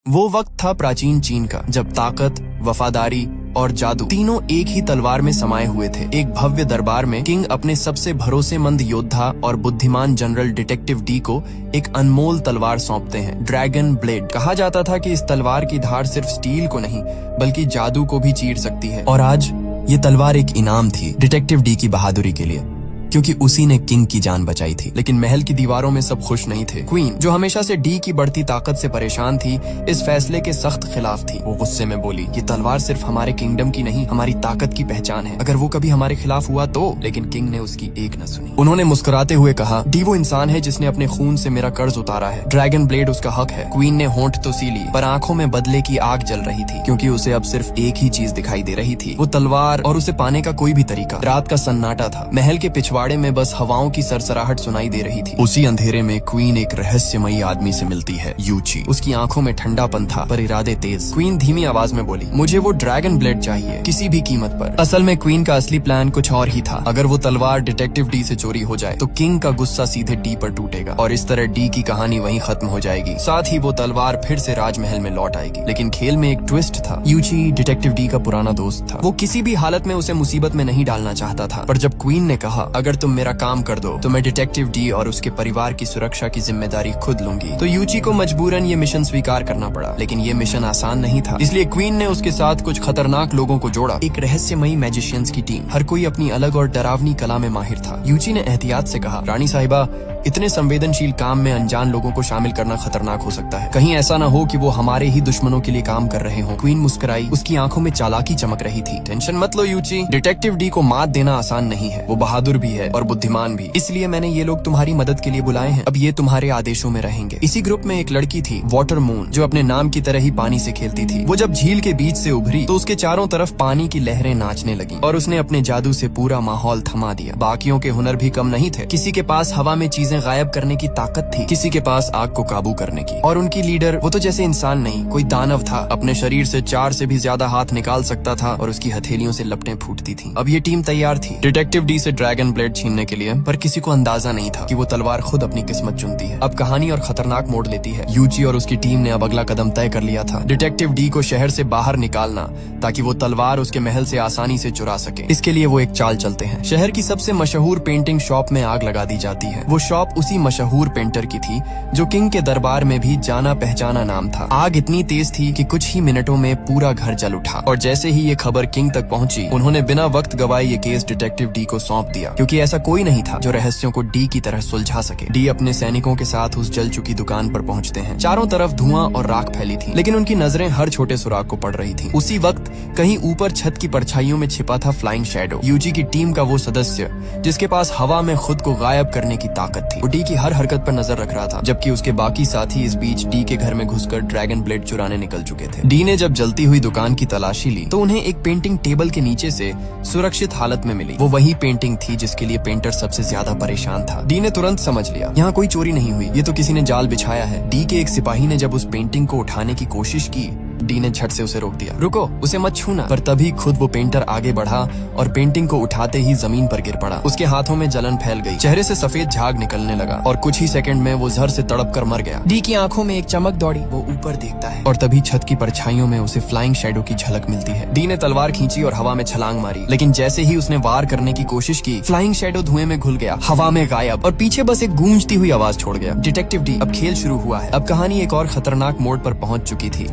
वो वक्त था प्राचीन चीन का, जब ताकत, वफादारी और जादू तीनों एक ही तलवार में समाये हुए थे। एक भव्य दरबार में किंग अपने सबसे भरोसेमंद योद्धा और बुद्धिमान जनरल डिटेक्टिव डी को एक अनमोल तलवार सौंपते हैं, ड्रैगन ब्लेड। कहा जाता था कि इस तलवार की धार सिर्फ स्टील को नहीं बल्कि जादू को भी चीर सकती है। और आज ये तलवार एक इनाम थी डिटेक्टिव डी की बहादुरी के लिए, क्योंकि उसी ने किंग की जान बचाई थी। लेकिन महल की दीवारों में सब खुश नहीं थे। क्वीन, जो हमेशा से डी की बढ़ती ताकत से परेशान थी, इस फैसले के सख्त खिलाफ थी। वो गुस्से में बोली, ये तलवार सिर्फ हमारे किंगडम की नहीं, हमारी ताकत की पहचान है। अगर वो कभी हमारे खिलाफ हुआ तो। लेकिन किंग ने उसकी एक न सुनी। उन्होंने मुस्कुराते हुए कहा, डी वो इंसान है जिसने अपने खून से मेरा कर्ज उतारा है। ड्रैगन ब्लेड उसका हक है। क्वीन ने होंठ तो सी ली, पर आंखों में बदले की आग जल रही थी, क्योंकि उसे अब सिर्फ एक ही चीज दिखाई दे रही थी, वो तलवार और उसे पाने का कोई भी तरीका। रात का सन्नाटा था। महल के पिछवाड़े में बस हवाओं की सरसराहट सुनाई दे रही थी। उसी अंधेरे में क्वीन एक रहस्यमयी आदमी से मिलती है, यूची। उसकी आंखों में ठंडापन था, पर इरादे तेज। क्वीन धीमी आवाज में बोली, मुझे वो ड्रैगन ब्लेड चाहिए, किसी भी कीमत पर। असल में क्वीन का असली प्लान कुछ और ही था। अगर वो तलवार डिटेक्टिव डी से चोरी हो जाए तो किंग का गुस्सा सीधे डी पर टूटेगा और इस तरह डी की कहानी वहीं खत्म हो जाएगी। साथ ही वो तलवार फिर से राजमहल में लौट आएगी। लेकिन खेल में एक ट्विस्ट था। यूची डिटेक्टिव डी का पुराना दोस्त था। वो किसी भी हालत में उसे मुसीबत में नहीं डालना चाहता था। पर जब क्वीन ने कहा, अगर तुम मेरा काम कर दो तो मैं डिटेक्टिव डी और उसके परिवार की सुरक्षा की जिम्मेदारी खुद लूंगी, तो यूची को मजबूरन ये मिशन स्वीकार करना पड़ा। लेकिन ये मिशन आसान नहीं था, इसलिए क्वीन ने उसके साथ कुछ खतरनाक लोगों को जोड़ा। एक रहस्यमयी मैजिशियंस की टीम, हर कोई अपनी अलग और डरावनी कला में माहिर था। यूची ने एहतियात से कहा, रानी साहिबा, इतने संवेदनशील काम में अनजान लोगों को शामिल करना खतरनाक हो सकता है। कहीं ऐसा न हो कि वो हमारे ही दुश्मनों के लिए काम कर रहे हो। क्वीन मुस्कुराई, उसकी आंखों में चालाकी चमक रही थी। टेंशन मत लो यूची, डिटेक्टिव डी को मात देना आसान नहीं है। वो बहादुर भी है और बुद्धिमान भी, इसलिए मैंने ये लोग तुम्हारी मदद के लिए बुलाए हैं। अब ये तुम्हारे आदेशों में रहेंगे। इसी ग्रुप में एक लड़की थी, वाटर मून, जो अपने नाम की तरह ही पानी से खेलती थी। वो जब झील के बीच से उभरी तो उसके चारों तरफ पानी की लहरें नाचने लगी और उसने अपने जादू से पूरा माहौल थमा दिया। बाकियों के हुनर भी कम नहीं थे। किसी के पास हवा में चीजें गायब करने की ताकत थी, किसी के पास आग को काबू करने की। और उनकी लीडर, वो तो जैसे इंसान नहीं, कोई दानव था। अपने शरीर से 4 से भी ज्यादा हाथ निकाल सकता था और उसकी हथेलियों से लपटें फूटती थी। अब ये टीम तैयार थी डिटेक्टिव डी से ड्रैगन ब्लेड छीनने के लिए, पर किसी को अंदाजा नहीं था कि वो तलवार खुद अपनी किस्मत चुनती है। अब कहानी और खतरनाक मोड़ लेती है। यूची और उसकी टीम ने अब अगला कदम तय कर लिया था, डिटेक्टिव डी को शहर से बाहर निकालना, ताकि वो तलवार उसके महल से आसानी से चुरा सके। इसके लिए वो एक चाल चलते हैं। शहर की सबसे मशहूर पेंटिंग शॉप में आग लगा दी जाती है। वो शॉप उसी मशहूर पेंटर की थी जो किंग के दरबार में भी जाना पहचाना नाम था। आग इतनी तेज थी कि कुछ ही मिनटों में पूरा घर जल उठा और जैसे ही ये खबर किंग तक पहुंची, उन्होंने बिना वक्त गवाए ये केस डिटेक्टिव डी को सौंप दिया, क्योंकि ऐसा कोई नहीं था जो रहस्यों को डी की तरह सुलझा सके। डी अपने सैनिकों के साथ उस जल चुकी दुकान पर पहुंचते हैं। चारों तरफ धुआं और राख फैली थी, लेकिन उनकी नजरें हर छोटे सुराग को पड़ रही थी। उसी वक्त कहीं ऊपर छत की परछाइयों में छिपा था फ्लाइंग शैडो, यूजी की टीम का वो सदस्य जिसके पास हवा में खुद को गायब करने की ताकत थी। वो डी की हर हरकत पर नजर रख रहा था, जबकि उसके बाकी साथी इस बीच डी के घर में घुसकर ड्रैगन ब्लेड चुराने निकल चुके थे। डी ने जब जलती हुई दुकान की तलाशी ली तो उन्हें एक पेंटिंग टेबल के नीचे से सुरक्षित हालत में मिली। वो वही पेंटिंग थी जिसके लिए पेंटर सबसे ज्यादा परेशान था। डी ने तुरंत समझ लिया, यहाँ कोई चोरी नहीं हुई, ये तो किसी ने जाल बिछाया है। डी के एक सिपाही ने जब उस पेंटिंग को उठाने की कोशिश की, डी ने झट से उसे रोक दिया, रुको, उसे मत छूना। पर तभी खुद वो पेंटर आगे बढ़ा और पेंटिंग को उठाते ही जमीन पर गिर पड़ा। उसके हाथों में जलन फैल गई, चेहरे से सफेद झाग निकलने लगा और कुछ ही सेकंड में वो जहर से तड़प कर मर गया। डी की आंखों में एक चमक दौड़ी, वो ऊपर देखता है और तभी छत की परछाइयों में उसे फ्लाइंग शैडो की झलक मिलती है। डी ने तलवार खींची और हवा में छलांग मारी, लेकिन जैसे ही उसने वार करने की कोशिश की, फ्लाइंग शैडो धुएं में घुल गया, हवा में गायब और पीछे बस एक गूंजती हुई आवाज छोड़ गया। डिटेक्टिव डी, अब खेल शुरू हुआ है। अब कहानी एक और खतरनाक मोड़ पर पहुंच चुकी थी।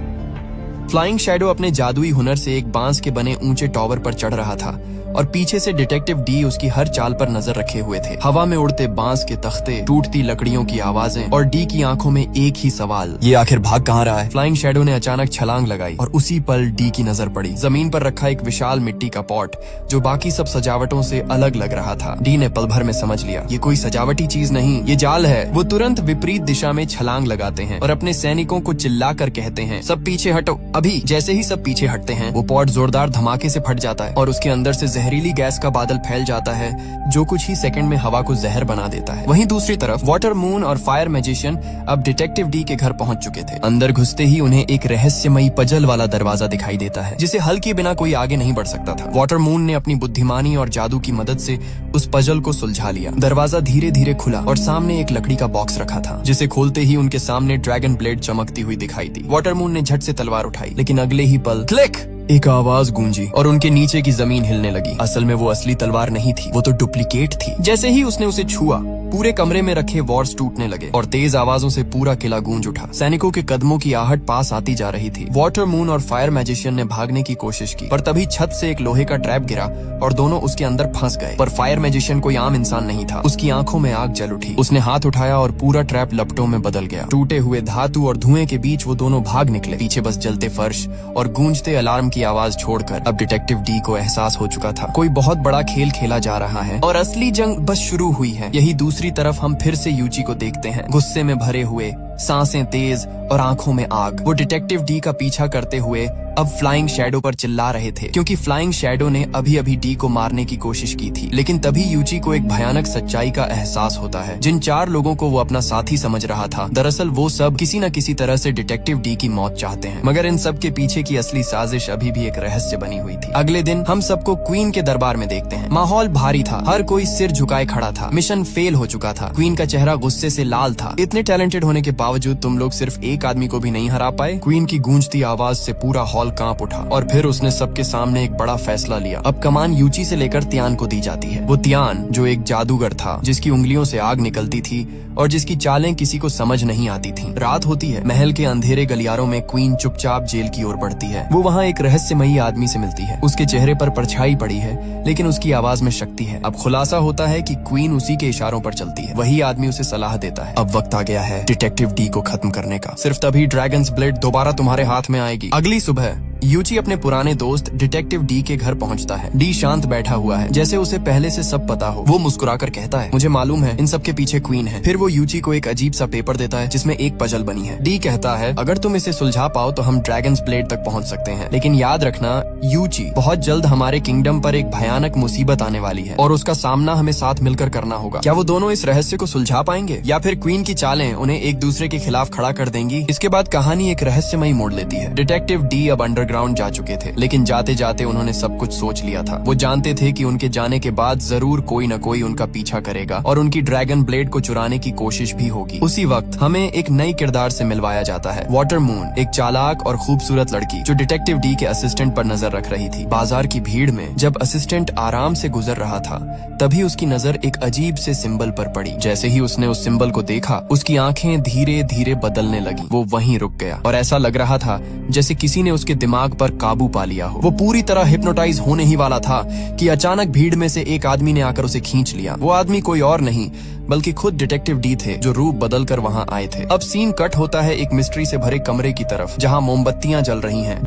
फ्लाइंग शैडो अपने जादुई हुनर से एक बांस के बने ऊंचे टॉवर पर चढ़ रहा था और पीछे से डिटेक्टिव डी उसकी हर चाल पर नजर रखे हुए थे। हवा में उड़ते बांस के तख्ते, टूटती लकड़ियों की आवाजें और डी की आंखों में एक ही सवाल, ये आखिर भाग कहाँ रहा है? फ्लाइंग शैडो ने अचानक छलांग लगाई और उसी पल डी की नजर पड़ी जमीन पर रखा एक विशाल मिट्टी का पॉट, जो बाकी सब सजावटों से अलग लग रहा था। डी ने पल भर में समझ लिया, ये कोई सजावटी चीज नहीं, ये जाल है। वो तुरंत विपरीत दिशा में छलांग लगाते हैं और अपने सैनिकों को चिल्लाकर कहते हैं, सब पीछे हटो। अभी जैसे ही सब पीछे हटते हैं, वो पॉट जोरदार धमाके से फट जाता है और उसके अंदर से जहरीली गैस का बादल फैल जाता है जो कुछ ही सेकंड में हवा को जहर बना देता है। वहीं दूसरी तरफ वाटर मून और फायर मैजिशियन अब डिटेक्टिव डी के घर पहुंच चुके थे। अंदर घुसते ही उन्हें एक रहस्यमयी पजल वाला दरवाजा दिखाई देता है जिसे हल किए बिना कोई आगे नहीं बढ़ सकता था। वाटर मून ने अपनी बुद्धिमानी और जादू की मदद से उस पजल को सुलझा लिया। दरवाजा धीरे धीरे खुला और सामने एक लकड़ी का बॉक्स रखा था जिसे खोलते ही उनके सामने ड्रैगन ब्लेड चमकती हुई दिखाई दी। वाटर मून ने झट से तलवार उठाई, लेकिन अगले ही पल क्लिक एक आवाज गूंजी और उनके नीचे की जमीन हिलने लगी। असल में वो असली तलवार नहीं थी, वो तो डुप्लीकेट थी। जैसे ही उसने उसे छुआ, पूरे कमरे में रखे वॉर्स टूटने लगे और तेज आवाजों से पूरा किला गूंज उठा। सैनिकों के कदमों की आहट पास आती जा रही थी। वाटर मून और फायर मैजिशियन ने भागने की कोशिश की, पर तभी छत से एक लोहे का ट्रैप गिरा और दोनों उसके अंदर फंस गए। पर फायर मैजिशियन कोई आम इंसान नहीं था। उसकी आंखों में आग जल उठी। उसने हाथ उठाया और पूरा ट्रैप लपटों में बदल गया। टूटे हुए धातु और धुएं के बीच वो दोनों भाग निकले। पीछे बस जलते फर्श और गूंजते अलार्म की आवाज छोड़कर अब डिटेक्टिव डी को एहसास हो चुका था कोई बहुत बड़ा खेल खेला जा रहा है और असली जंग बस शुरू हुई है। यही दूसरी तरफ हम फिर से यूची को देखते हैं, गुस्से में भरे हुए, सांसें तेज और आंखों में आग। वो डिटेक्टिव डी का पीछा करते हुए अब फ्लाइंग शैडो पर चिल्ला रहे थे, क्योंकि फ्लाइंग शैडो ने अभी अभी डी को मारने की कोशिश की थी। लेकिन तभी यूची को एक भयानक सच्चाई का एहसास होता है। जिन 4 लोगों को वो अपना साथी समझ रहा था, दरअसल वो सब किसी न किसी तरह से डिटेक्टिव डी की मौत चाहते हैं। मगर इन सब के पीछे की असली साजिश अभी भी एक रहस्य बनी हुई थी। अगले दिन हम सबको क्वीन के दरबार में देखते हैं। माहौल भारी था, हर कोई सिर झुकाए खड़ा था। मिशन फेल हो चुका था। क्वीन का चेहरा गुस्से से लाल था। इतने टैलेंटेड होने के बावजूद तुम लोग सिर्फ एक आदमी को भी नहीं हरा पाए। क्वीन की गूंजती आवाज से पूरा हॉल कांप उठा और फिर उसने सबके सामने एक बड़ा फैसला लिया। अब कमान यूची से लेकर तियान को दी जाती है। वो तियान जो एक जादूगर था, जिसकी उंगलियों से आग निकलती थी और जिसकी चालें किसी को समझ नहीं आती थीं। रात होती है। महल के अंधेरे गलियारों में क्वीन चुपचाप जेल की ओर बढ़ती है। वो वहाँ एक रहस्यमयी आदमी से मिलती है। उसके चेहरे पर परछाई पड़ी है, लेकिन उसकी आवाज में शक्ति है। अब खुलासा होता है कि क्वीन उसी के इशारों पर चलती है। वही आदमी उसे सलाह देता है। अब वक्त आ गया है डिटेक्टिव डी को खत्म करने का। सिर्फ तभी ड्रैगन्स ब्लेड दोबारा तुम्हारे हाथ में आएगी। अगली सुबह यूची अपने पुराने दोस्त डिटेक्टिव डी के घर पहुंचता है। डी शांत बैठा हुआ है, जैसे उसे पहले से सब पता हो। वो मुस्कुराकर कहता है, मुझे मालूम है इन सब के पीछे क्वीन है। फिर वो यूची को एक अजीब सा पेपर देता है जिसमें एक पजल बनी है। डी कहता है, अगर तुम इसे सुलझा पाओ तो हम ड्रैगन्स ब्लेड तक पहुंच सकते हैं। लेकिन याद रखना यूची, बहुत जल्द हमारे किंगडम पर एक भयानक मुसीबत आने वाली है और उसका सामना हमें साथ मिलकर करना होगा। क्या वो दोनों इस रहस्य को सुलझा पाएंगे या फिर क्वीन की चालें उन्हें एक दूसरे के खिलाफ खड़ा कर देंगी? इसके बाद कहानी एक रहस्यमयी मोड़ लेती है। डिटेक्टिव डी अब अंडरग्राउंड जा चुके थे, लेकिन जाते जाते उन्होंने सब कुछ सोच लिया था। वो जानते थे कि उनके जाने के बाद जरूर कोई न कोई उनका पीछा करेगा और उनकी ड्रैगन ब्लेड को चुराने की कोशिश भी होगी। उसी वक्त हमें एक नई किरदार से मिलवाया जाता है। वाटर मून, एक चालाक और खूबसूरत लड़की जो डिटेक्टिव डी के असिस्टेंट पर नजर रख रही थी। बाजार की भीड़ में जब असिस्टेंट आराम से गुजर रहा था, तभी उसकी नजर एक अजीब से सिंबल पर पड़ी। जैसे ही उसने उस सिंबल को देखा, उसकी आंखें धीरे धीरे बदलने लगी। वो वहीं रुक गया और ऐसा लग रहा था जैसे किसी ने उसके दिमाग पर काबू पा लिया हो। वो पूरी तरह हिप्नोटाइज होने ही वाला था कि अचानक भीड़ में से एक आदमी ने आकर उसे खींच लिया। वो आदमी कोई और नहीं बल्कि खुद डिटेक्टिव डी थे, जो रूप बदलकर वहां आए थे। अब सीन कट होता है एक मिस्ट्री से भरे कमरे की तरफ, जहां मोमबत्तियां जल रही हैं।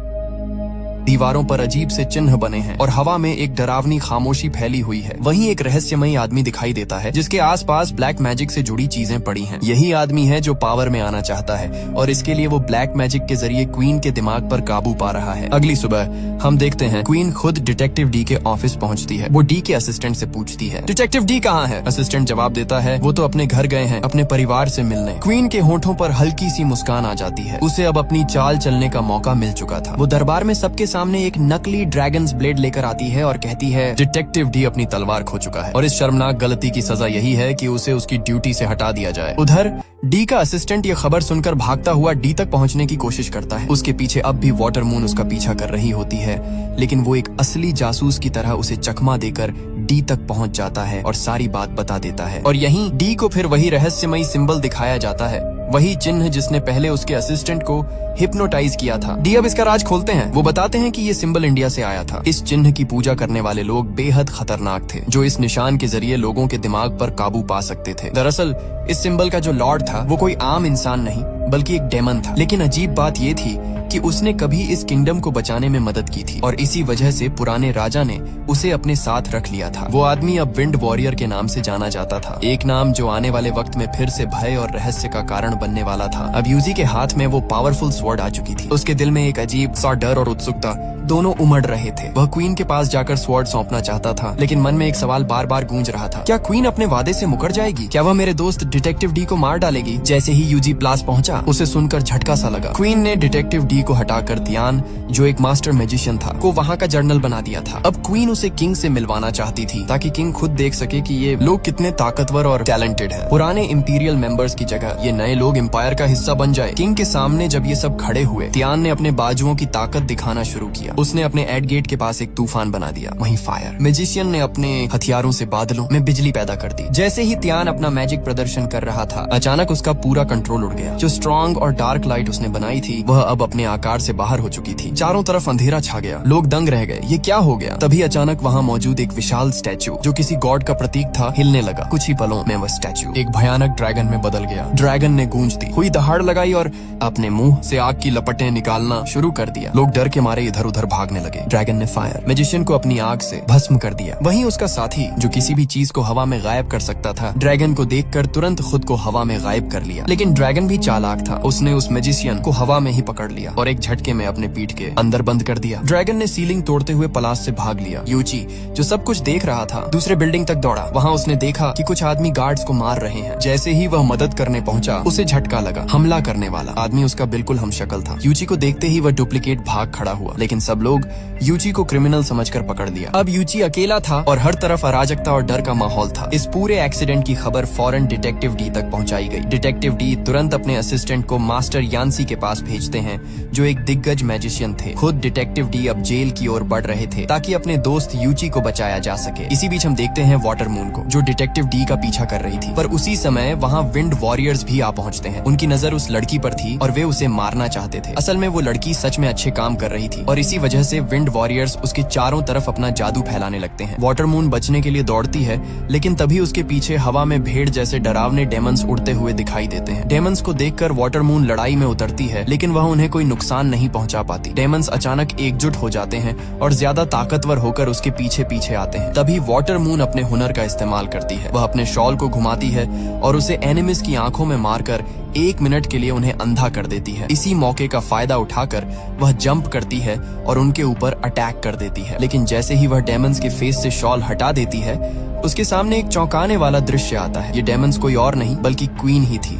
दीवारों पर अजीब से चिन्ह बने हैं और हवा में एक डरावनी खामोशी फैली हुई है। वहीं एक रहस्यमयी आदमी दिखाई देता है जिसके आसपास ब्लैक मैजिक से जुड़ी चीजें पड़ी हैं। यही आदमी है जो पावर में आना चाहता है और इसके लिए वो ब्लैक मैजिक के जरिए क्वीन के दिमाग पर काबू पा रहा है। अगली सुबह हम देखते हैं क्वीन खुद डिटेक्टिव डी के ऑफिस पहुंचती है। वो डी के असिस्टेंट से पूछती है, डिटेक्टिव डी कहाँ है? असिस्टेंट जवाब देता है, वो तो अपने घर गए हैं अपने परिवार से मिलने। क्वीन के होठों पर हल्की सी मुस्कान आ जाती है। उसे अब अपनी चाल चलने का मौका मिल चुका था। वो दरबार में सबके सामने एक नकली ड्रैगन्स ब्लेड लेकर आती है और कहती है, डिटेक्टिव डी अपनी तलवार खो चुका है और इस शर्मनाक गलती की सजा यही है कि उसे उसकी ड्यूटी से हटा दिया जाए। उधर डी का असिस्टेंट ये खबर सुनकर भागता हुआ डी तक पहुंचने की कोशिश करता है। उसके पीछे अब भी वाटर मून उसका पीछा कर रही होती है, लेकिन वो एक असली जासूस की तरह उसे चकमा देकर डी तक पहुंच जाता है और सारी बात बता देता है। और यहीं डी को फिर वही रहस्यमयी सिंबल दिखाया जाता है, वही चिन्ह जिसने पहले उसके असिस्टेंट को हिप्नोटाइज किया था। डी अब इसका राज खोलते हैं। वो बताते हैं कि ये सिंबल इंडिया से आया था। इस चिन्ह की पूजा करने वाले लोग बेहद खतरनाक थे, जो इस निशान के जरिए लोगों के दिमाग पर काबू पा सकते थे। दरअसल इस सिंबल का जो लॉर्ड था वो कोई आम इंसान नहीं बल्कि एक डेमन था। लेकिन अजीब बात ये थी कि उसने कभी इस किंगडम को बचाने में मदद की थी और इसी वजह से पुराने राजा ने उसे अपने साथ रख लिया था। वो आदमी अब विंड वॉरियर के नाम से जाना जाता था, एक नाम जो आने वाले वक्त में फिर से भय और रहस्य का कारण बनने वाला था। अब यूजी के हाथ में वो पावरफुल स्वॉर्ड आ चुकी थी। उसके दिल में एक अजीब सा डर और उत्सुकता दोनों उमड़ रहे थे। वह क्वीन के पास जाकर स्वॉर्ड सौंपना चाहता था, लेकिन मन में एक सवाल बार बार गूंज रहा था, क्या क्वीन अपने वादे से मुकर जाएगी? क्या वह मेरे दोस्त डिटेक्टिव डी को मार डालेगी? जैसे ही यूजी प्लास पहुंचा, उसे सुनकर झटका सा लगा। क्वीन ने डिटेक्टिव डी को हटाकर तियान, जो एक मास्टर मैजिशियन था, को वहाँ का जर्नल बना दिया था। अब क्वीन उसे किंग से मिलवाना चाहती थी ताकि किंग खुद देख सके कि ये लोग कितने ताकतवर और टैलेंटेड हैं। पुराने इंपीरियल मेंबर्स की जगह ये नए लोग एम्पायर का हिस्सा बन जाए। किंग के सामने जब ये सब खड़े हुए, तियान ने अपने बाजुओं की ताकत दिखाना शुरू किया। उसने अपने एडगेट के पास एक तूफान बना दिया, वहीं फायर। मैजिशियन ने अपने हथियारों से बादलों में बिजली पैदा कर दी। जैसे ही तियान अपना मैजिक प्रदर्शन कर रहा था, अचानक उसका पूरा कंट्रोल उड़ गया। जो स्ट्रॉन्ग और डार्क लाइट उसने बनाई थी, वह अब अपने आकार से बाहर हो चुकी थी। चारों तरफ अंधेरा छा गया, लोग दंग रह गए, ये क्या हो गया? तभी अचानक वहाँ मौजूद एक विशाल स्टैचू, जो किसी गॉड का प्रतीक था, हिलने लगा। कुछ ही पलों में वह स्टैचू एक भयानक ड्रैगन में बदल गया। ड्रैगन ने गूंज दी, हुई दहाड़ लगाई और अपने मुंह से आग की लपटें निकालना शुरू कर दिया। लोग डर के मारे इधर उधर भागने लगे। ड्रैगन ने फायर, मैजिशियन को अपनी आग से भस्म कर दिया। वहीं उसका साथी, जो किसी भी चीज को हवा में गायब कर सकता था, ड्रैगन को देखकर तुरंत खुद को हवा में गायब कर लिया। लेकिन ड्रैगन भी चालाक था, उसने उस मैजिशियन को हवा में ही पकड़ लिया और एक झटके में अपने पीठ के अंदर बंद कर दिया। ड्रैगन ने सीलिंग तोड़ते हुए पलाश से भाग लिया। यूची, जो सब कुछ देख रहा था, दूसरे बिल्डिंग तक दौड़ा। वहाँ उसने देखा कि कुछ आदमी गार्ड्स को मार रहे हैं। जैसे ही वह मदद करने पहुंचा, उसे झटका लगा। हमला करने वाला आदमी उसका बिल्कुल हमशक्ल था। यूची को देखते ही वह डुप्लीकेट भाग खड़ा हुआ, लेकिन सब लोग यूची को क्रिमिनल समझकर पकड़ लिया। अब यूची अकेला था और हर तरफ अराजकता और डर का माहौल था। इस पूरे एक्सीडेंट की खबर फौरन डिटेक्टिव डी तक पहुंचाई गई। डिटेक्टिव डी तुरंत अपने असिस्टेंट को मास्टर यान्सी के पास भेजते हैं, जो एक दिग्गज मैजिशियन थे। खुद डिटेक्टिव डी अब जेल की ओर बढ़ रहे थे ताकि अपने दोस्त यूची को बचाया जा सके। इसी बीच हम देखते हैं वाटर मून को, जो डिटेक्टिव डी का पीछा कर रही थी। पर उसी समय वहाँ विंड वॉरियर्स भी आ पहुँचते हैं। उनकी नजर उस लड़की पर थी और वे उसे मारना चाहते थे। असल में वो लड़की सच में अच्छे काम कर रही थी और इसी वजह से विंड वॉरियर्स उसके चारों तरफ अपना जादू फैलाने लगते हैं। वाटर मून बचने के लिए दौड़ती है, लेकिन तभी उसके पीछे हवा में भेड़ जैसे डरावने डेमंस उड़ते हुए दिखाई देते हैं। डेमंस को देखकर वाटर मून लड़ाई में उतरती है, लेकिन वह उन्हें कोई नुकसान नहीं पहुंचा पाती। डेमंस अचानक एकजुट हो जाते हैं और ज्यादा ताकतवर होकर उसके पीछे पीछे आते हैं। तभी वाटर मून अपने हुनर का इस्तेमाल करती है। वह अपने शॉल को घुमाती है और उसे एनिमीज की आंखों में मारकर 1 मिनट के लिए उन्हें अंधा कर देती है। इसी मौके का फायदा उठाकर वह जंप करती है और उनके ऊपर अटैक कर देती है। लेकिन जैसे ही वह डेमंस के फेस से शॉल हटा देती है, उसके सामने एक चौंकाने वाला दृश्य आता है। ये डेमंस कोई और नहीं बल्कि क्वीन ही थी।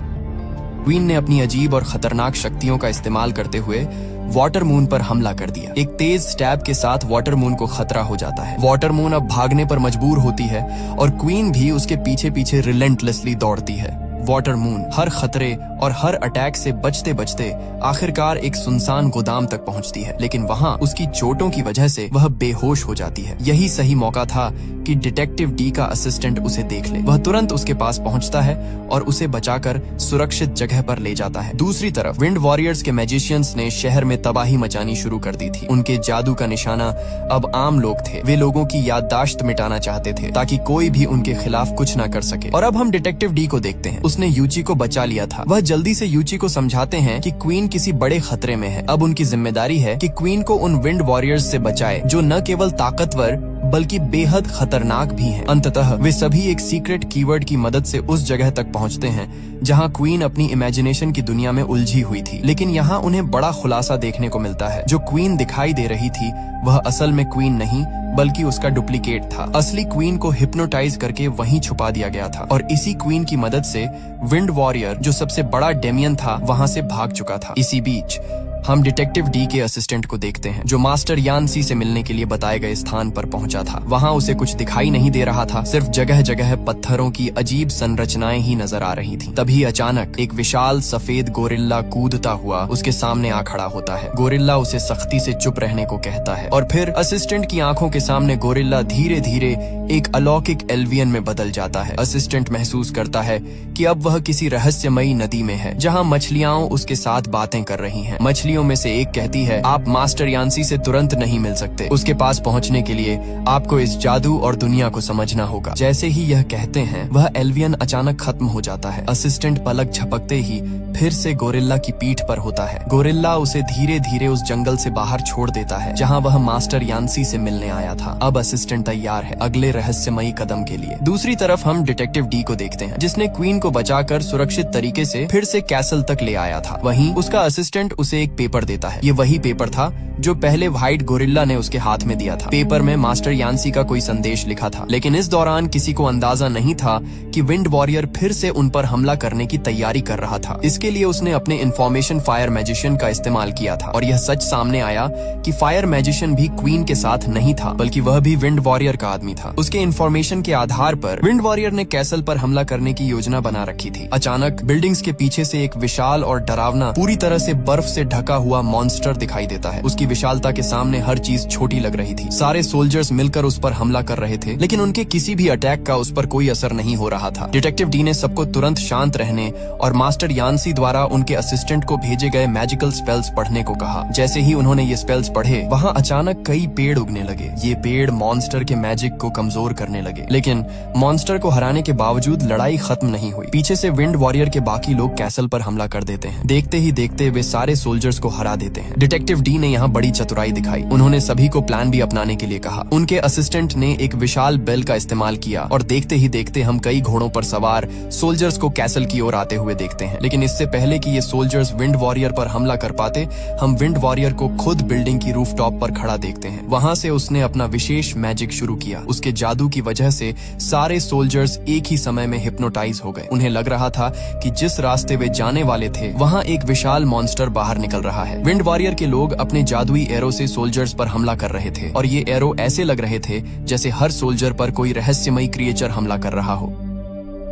क्वीन ने अपनी अजीब और खतरनाक शक्तियों का इस्तेमाल करते हुए वाटर मून पर हमला कर दिया। एक तेज स्टैब के साथ वाटर मून को खतरा हो जाता है। वाटर मून अब भागने पर मजबूर होती है और क्वीन भी उसके पीछे पीछे रिलेंटलेसली दौड़ती है। वाटर मून हर खतरे और हर अटैक से बचते बचते आखिरकार एक सुनसान गोदाम तक पहुंचती है, लेकिन वहां उसकी चोटों की वजह से वह बेहोश हो जाती है। यही सही मौका था कि डिटेक्टिव डी का असिस्टेंट उसे देख ले। वह तुरंत उसके पास पहुंचता है और उसे बचाकर सुरक्षित जगह पर ले जाता है। दूसरी तरफ विंड वॉरियर्स के मैजिशियंस ने शहर में तबाही मचानी शुरू कर दी थी। उनके जादू का निशाना अब आम लोग थे। वे लोगों की याददाश्त मिटाना चाहते थे ताकि कोई भी उनके खिलाफ कुछ न कर सके। और अब हम डिटेक्टिव डी को देखते हैं। उसने यूची को बचा लिया था। वह जल्दी से यूची को समझाते हैं कि क्वीन किसी बड़े खतरे में है। अब उनकी जिम्मेदारी है कि क्वीन को उन विंड वॉरियर्स से बचाए, जो न केवल ताकतवर बल्कि बेहद खतरनाक भी हैं। अंततः वे सभी एक सीक्रेट कीवर्ड की मदद से उस जगह तक पहुंचते हैं जहां क्वीन अपनी इमेजिनेशन की दुनिया में उलझी हुई थी। लेकिन यहाँ उन्हें बड़ा खुलासा देखने को मिलता है। जो क्वीन दिखाई दे रही थी वह असल में क्वीन नहीं बल्कि उसका डुप्लीकेट था। असली क्वीन को हिप्नोटाइज करके वहीं छुपा दिया गया था और इसी क्वीन की मदद से विंड वॉरियर, जो सबसे बड़ा डेमियन था, वहां से भाग चुका था। इसी बीच हम डिटेक्टिव डी के असिस्टेंट को देखते हैं, जो मास्टर यान्सी से मिलने के लिए बताए गए स्थान पर पहुंचा था। वहां उसे कुछ दिखाई नहीं दे रहा था, सिर्फ जगह जगह पत्थरों की अजीब संरचनाएं ही नजर आ रही थीं। तभी अचानक एक विशाल सफेद गोरिल्ला कूदता हुआ उसके सामने आ खड़ा होता है। गोरिल्ला उसे सख्ती से चुप रहने को कहता है और फिर असिस्टेंट की आंखों के सामने गोरिल्ला धीरे धीरे एक अलौकिक एल्वियन में बदल जाता है। असिस्टेंट महसूस करता है कि अब वह किसी रहस्यमयी नदी में है, जहाँ मछलियां उसके साथ बातें कर रही हैं। मछलियों लड़कियों में से एक कहती है, आप मास्टर यान्सी से तुरंत नहीं मिल सकते। उसके पास पहुंचने के लिए आपको इस जादू और दुनिया को समझना होगा। जैसे ही यह कहते हैं, वह एल्वियन अचानक खत्म हो जाता है। असिस्टेंट पलक झपकते ही फिर से गोरिल्ला की पीठ पर होता है। गोरिल्ला उसे धीरे धीरे उस जंगल से बाहर छोड़ देता है जहां वह मास्टर यान्सी से मिलने आया था। अब असिस्टेंट तैयार है अगले रहस्यमयी कदम के लिए। दूसरी तरफ हम डिटेक्टिव डी को देखते हैं, जिसने क्वीन को बचाकर सुरक्षित तरीके से फिर से कैसल तक ले आया था। वहीं उसका असिस्टेंट उसे एक पेपर देता है। ये वही पेपर था जो पहले व्हाइट गोरिल्ला ने उसके हाथ में दिया था। पेपर में मास्टर यान्सी का कोई संदेश लिखा था, लेकिन इस दौरान किसी को अंदाजा नहीं था कि विंड वॉरियर फिर से उन पर हमला करने की तैयारी कर रहा था। इसके लिए उसने अपने इन्फॉर्मेशन फायर मैजिशियन का इस्तेमाल किया था और यह सच सामने आया कि फायर मैजिशियन भी क्वीन के साथ नहीं था, बल्कि वह भी विंड वॉरियर का आदमी था। उसके इन्फॉर्मेशन के आधार पर विंड वॉरियर ने कैसल पर हमला करने की योजना बना रखी थी। अचानक बिल्डिंग्स के पीछे से एक विशाल और डरावना, पूरी तरह से बर्फ से ढका हुआ मॉन्स्टर दिखाई देता है। उसकी विशालता के सामने हर चीज छोटी लग रही थी। सारे सोल्जर्स मिलकर उस पर हमला कर रहे थे, लेकिन उनके किसी भी अटैक का उस पर कोई असर नहीं हो रहा था। डिटेक्टिव डी ने सबको तुरंत शांत रहने और मास्टर यान्सी द्वारा उनके असिस्टेंट को भेजे गए मैजिकल स्पेल्स पढ़ने को कहा। जैसे ही उन्होंने ये स्पेल्स पढ़े, वहाँ अचानक कई पेड़ उगने लगे। ये पेड़ मॉन्स्टर के मैजिक को कमजोर करने लगे, लेकिन मॉन्स्टर को हराने के बावजूद लड़ाई खत्म नहीं हुई। पीछे से विंड वॉरियर के बाकी लोग कैसल पर हमला कर देते हैं। देखते ही देखते वे सारे सोल्जर्स को हरा देते हैं। डिटेक्टिव डी ने यहाँ बड़ी चतुराई दिखाई। उन्होंने सभी को प्लान भी अपनाने के लिए कहा। उनके असिस्टेंट ने एक विशाल बेल का इस्तेमाल किया और देखते ही देखते हम कई घोड़ों पर सवार सोल्जर्स को कैसल की ओर आते हुए देखते हैं। लेकिन इससे पहले कि ये सोल्जर्स विंड वॉरियर पर हमला कर पाते, हम विंड वॉरियर को खुद बिल्डिंग की रूफटॉप पर खड़ा देखते हैं। वहां से उसने अपना विशेष मैजिक शुरू किया। उसके जादू की वजह से सारे सोल्जर्स एक ही समय में हिप्नोटाइज हो गए। उन्हें लग रहा था कि जिस रास्ते वे जाने वाले थे, वहां एक विशाल मॉन्स्टर बाहर निकल रहा है। विंड वॉरियर के लोग अपने जादुई एरो से सोल्जर्स पर हमला कर रहे थे और ये एरो ऐसे लग रहे थे जैसे हर सोल्जर पर कोई रहस्यमयी क्रिएचर हमला कर रहा हो।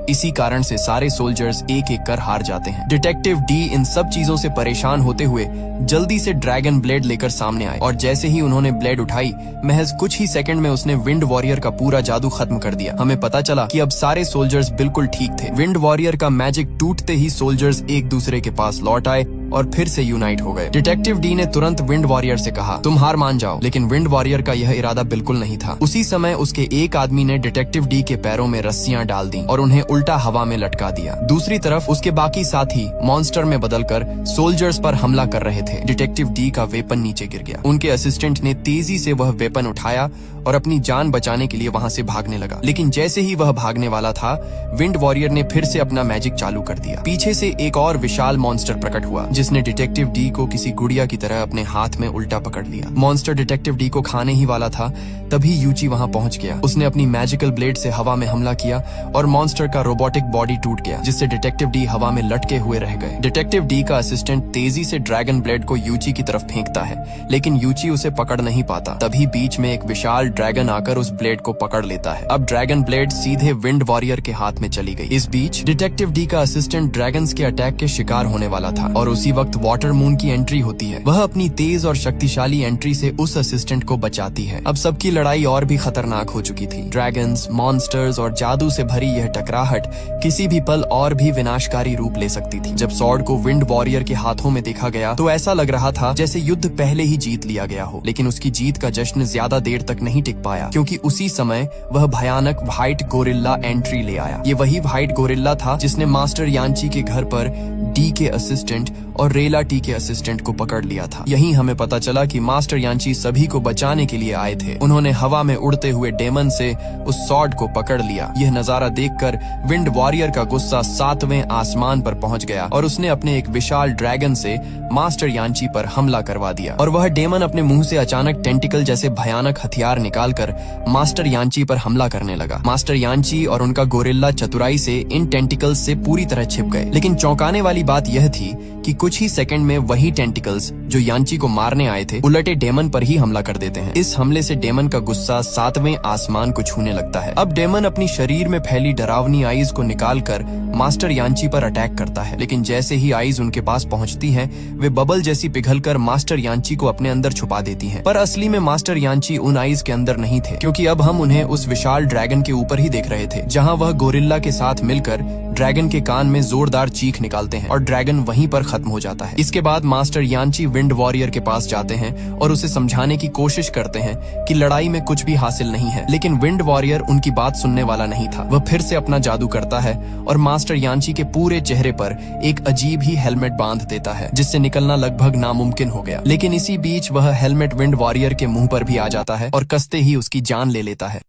इसी कारण से सारे सोल्जर्स एक एक कर हार जाते हैं। डिटेक्टिव डी इन सब चीजों से परेशान होते हुए जल्दी से ड्रैगन ब्लेड लेकर सामने आए और जैसे ही उन्होंने ब्लेड उठाई, महज कुछ ही सेकंड में उसने विंड वॉरियर का पूरा जादू खत्म कर दिया। हमें पता चला कि अब सारे सोल्जर्स बिल्कुल ठीक थे। विंड वॉरियर का मैजिक टूटते ही सोल्जर्स एक दूसरे के पास लौट आए और फिर से यूनाइट हो गए। डिटेक्टिव डी ने तुरंत विंड वॉरियर से कहा, तुम हार मान जाओ, लेकिन विंड वॉरियर का यह इरादा बिल्कुल नहीं था। उसी समय उसके एक आदमी ने डिटेक्टिव डी के पैरों में रस्सियां डाल दी और उन्हें उल्टा हवा में लटका दिया। दूसरी तरफ उसके बाकी साथी मॉन्स्टर में बदलकर सोल्जर्स पर हमला कर रहे थे। डिटेक्टिव डी का वेपन नीचे गिर गया। उनके असिस्टेंट ने तेजी से वह वेपन उठाया और अपनी जान बचाने के लिए वहां से भागने लगा। लेकिन जैसे ही वह भागने वाला था, विंड वॉरियर ने फिर से अपना मैजिक चालू कर दिया। पीछे से एक और विशाल मॉन्स्टर प्रकट हुआ, जिसने डिटेक्टिव डी को किसी गुड़िया की तरह अपने हाथ में उल्टा पकड़ लिया। मॉन्स्टर डिटेक्टिव डी को खाने ही वाला था, तभी यूची वहां पहुंच गया। उसने अपनी मैजिकल ब्लेड से हवा में हमला किया और मॉन्स्टर का रोबोटिक बॉडी टूट गया, जिससे डिटेक्टिव डी हवा में लटके हुए रह गए। डिटेक्टिव डी का असिस्टेंट तेजी से ड्रैगन ब्लेड को यूची की तरफ फेंकता है, लेकिन यूची उसे पकड़ नहीं पाता। तभी बीच में एक विशाल ड्रैगन आकर उस ब्लेड को पकड़ लेता है। अब ड्रैगन ब्लेड सीधे विंड वॉरियर के हाथ में चली गई। इस बीच डिटेक्टिव डी का असिस्टेंट ड्रैगन्स के अटैक के शिकार होने वाला था और उसी वक्त वाटर मून की एंट्री होती है। वह अपनी तेज और शक्तिशाली एंट्री से उस असिस्टेंट को बचाती है। अब सबकी लड़ाई और भी खतरनाक हो चुकी थी। ड्रैगन्स, मॉन्स्टर्स और जादू से भरी यह टकराहट किसी भी पल और भी विनाशकारी रूप ले सकती थी। जब स्वॉर्ड को विंड वॉरियर के हाथों में देखा गया तो ऐसा लग रहा था जैसे युद्ध पहले ही जीत लिया गया हो। लेकिन उसकी जीत का जश्न ज्यादा देर तक नहीं टिक पाया, क्योंकि उसी समय वह भयानक व्हाइट गोरिल्ला एंट्री ले आया। ये वही व्हाइट गोरिल्ला था जिसने मास्टर यान्ची के घर पर डी के असिस्टेंट और रेला टी के असिस्टेंट को पकड़ लिया था। यहीं हमें पता चला कि मास्टर यान्ची सभी को बचाने के लिए आए थे। उन्होंने हवा में उड़ते हुए डेमन से उस सॉर्ड को पकड़ लिया। यह नजारा देखकर विंड वॉरियर का गुस्सा 7वें आसमान पर पहुंच गया और उसने अपने एक विशाल ड्रैगन से मास्टर यान्ची पर हमला करवा दिया और वह डेमन अपने मुंह से अचानक टेंटिकल जैसे भयानक हथियार निकालकर मास्टर यान्ची पर हमला करने लगा। मास्टर यान्ची और उनका गोरिल्ला चतुराई से इन टेंटिकल्स से पूरी तरह छिप गए। लेकिन चौंकाने वाली बात यह थी कि कुछ ही सेकंड में वही टेंटिकल्स जो यान्ची को मारने आए थे, उलटे डेमन पर ही हमला कर देते हैं। इस हमले से डेमन का गुस्सा 7वें आसमान को छूने लगता है। अब डेमन अपनी शरीर में फैली डरावनी आइज को निकालकर मास्टर यान्ची पर अटैक करता है। लेकिन जैसे ही आइज उनके पास पहुंचती हैं, वे बबल जैसी पिघलकर मास्टर यान्ची को अपने अंदर छुपा देती हैं। पर असली में मास्टर यान्ची उन आइज के अंदर नहीं थे, क्योंकि अब हम उन्हें उस विशाल ड्रैगन के ऊपर ही देख रहे थे, जहां वह गोरिल्ला के साथ मिलकर ड्रैगन के कान में जोरदार चीख निकालते हैं और ड्रैगन वहीं पर खत्म हो जाता है। इसके बाद मास्टर यांची विंड वॉरियर के पास जाते हैं और उसे समझाने की कोशिश करते हैं कि लड़ाई में कुछ भी हासिल नहीं है, लेकिन विंड वॉरियर उनकी बात सुनने वाला नहीं था। वह फिर से अपना जादू करता है और मास्टर यांची के पूरे चेहरे पर एक अजीब ही हेलमेट बांध देता है, जिससे निकलना लगभग नामुमकिन हो गया। लेकिन इसी बीच वह हेलमेट विंड वॉरियर के मुंह पर भी आ जाता है और कसते ही उसकी जान ले लेता है।